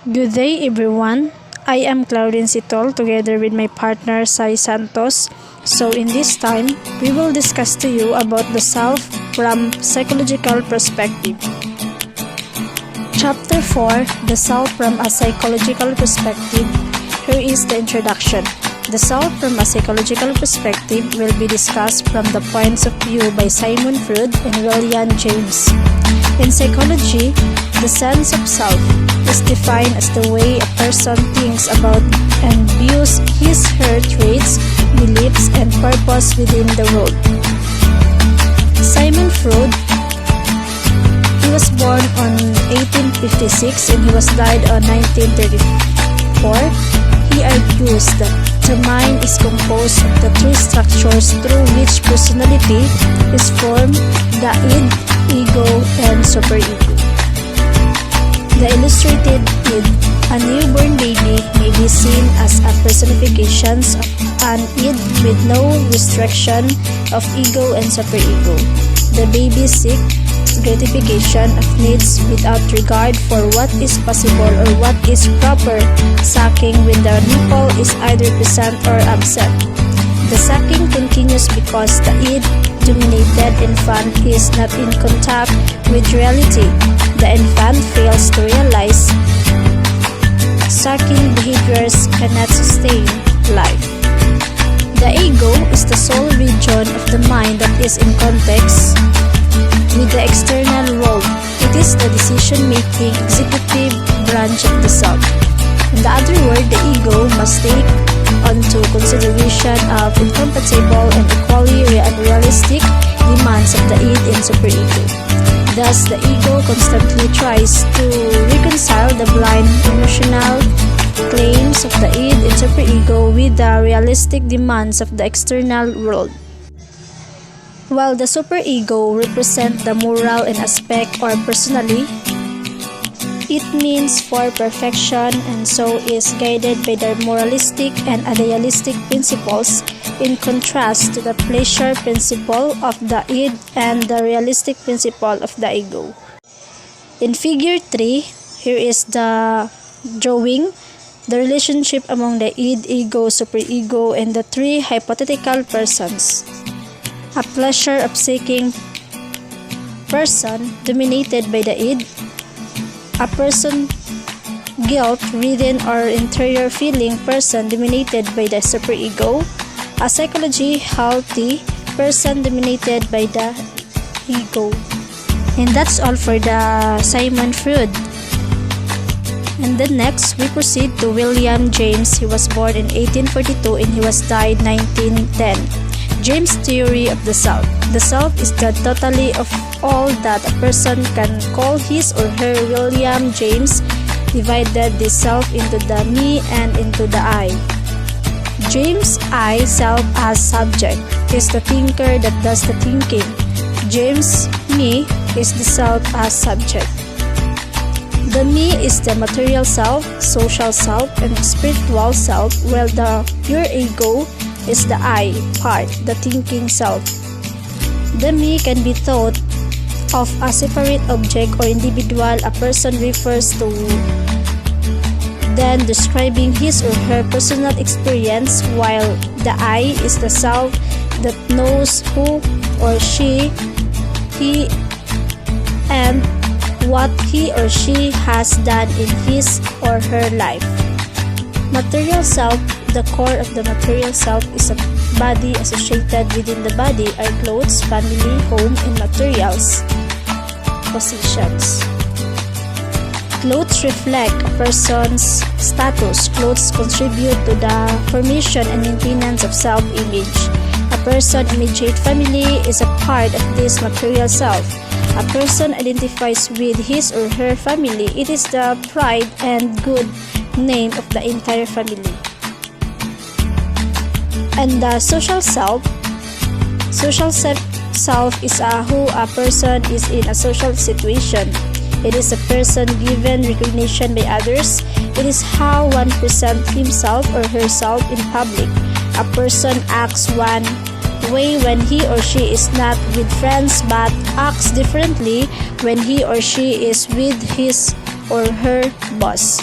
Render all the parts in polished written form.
Good day everyone. I am Claudine Sitol together with my partner Sai Santos. So in this time, we will discuss to you about the self from psychological perspective. Chapter 4, The Self from a Psychological Perspective. Here is the introduction. The self from a psychological perspective will be discussed from the points of view by Sigmund Freud and William James. In psychology, the sense of self is defined as the way a person thinks about and views his/her traits, beliefs, and purpose within the world. Sigmund Freud, he was born on 1856 and he was died on 1934. He argues that the mind is composed of the three structures through which personality is formed: the id, ego, and superego. The illustrated id, a newborn baby, may be seen as a personification of an id with no restriction of ego and superego. The baby seeks gratification of needs without regard for what is possible or what is proper, sucking when the nipple is either present or absent. The sucking continues because the id-dominated infant is not in contact with reality. The infant fails to realize sucking behaviors cannot sustain life. The ego is the sole region of the mind that is in context with the external world. It is the decision-making executive branch of the self. In the other word, the ego must take onto consideration of incompatible and equally unrealistic demands of the id and superego. Thus, the ego constantly tries to reconcile the blind emotional claims of the id and superego with the realistic demands of the external world. While the superego represents the moral and aspect or personally, it means for perfection and so is guided by the moralistic and idealistic principles, in contrast to the pleasure principle of the id and the realistic principle of the ego. In figure 3, here is the drawing the relationship among the id, ego, superego, and the three hypothetical persons. A pleasure-seeking person dominated by the id, a person guilt-ridden or interior feeling person dominated by the superego, a psychologically healthy person dominated by the ego. And that's all for the Sigmund Freud. And then next, we proceed to William James. He was born in 1842 and he was died 1910. James' theory of the self. The self is the totality of all that a person can call his or her. William James divided the self into the me and into the I. James' I, self as subject, is the thinker that does the thinking. James' me is the self as subject. The me is the material self, social self, and spiritual self, while the pure ego is the I part, the thinking self. The me can be thought of as a separate object or individual a person refers to, then describing his or her personal experience, while the I is the self that knows who or she, he, and what he or she has done in his or her life. Material self. The core of the material self is a body. Associated within the body are clothes, family, home, and materials, possessions. Clothes reflect a person's status. Clothes contribute to the formation and maintenance of self-image. A person's immediate family is a part of this material self. A person identifies with his or her family. It is the pride and good name of the entire family. And the social self. Social self is who a person is in a social situation. It is a person given recognition by others. It is how one presents himself or herself in public. A person acts one way when he or she is not with friends but acts differently when he or she is with his or her boss.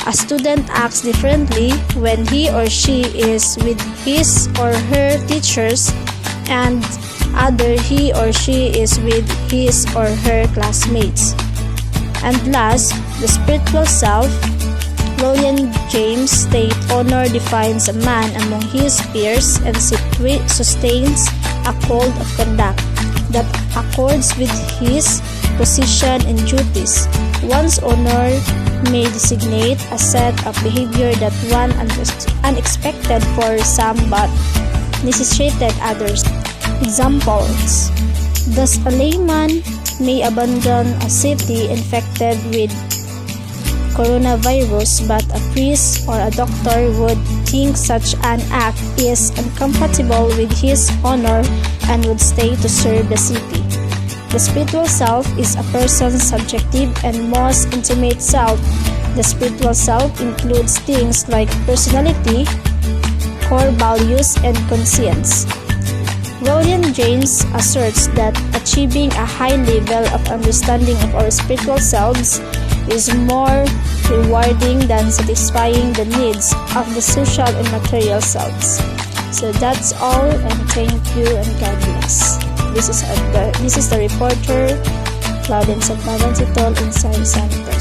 A student acts differently when he or she is with his or her teachers and other he or she is with his or her classmates. And last, the spiritual self. William James state honor defines a man among his peers and sustains a code of conduct that accords with his position and duties. One's honor may designate a set of behavior that one unexpected for some but necessitated others. Examples: thus a layman may abandon a city infected with coronavirus, but a priest or a doctor would think such an act is incompatible with his honor and would stay to serve the city. The spiritual self is a person's subjective and most intimate self. The spiritual self includes things like personality, core values, and conscience. William James asserts that achieving a high level of understanding of our spiritual selves is more rewarding than satisfying the needs of the social and material selves. So that's all, and thank you and God bless. This is the reporter, Claudine Santaban Sitol, inside Santo.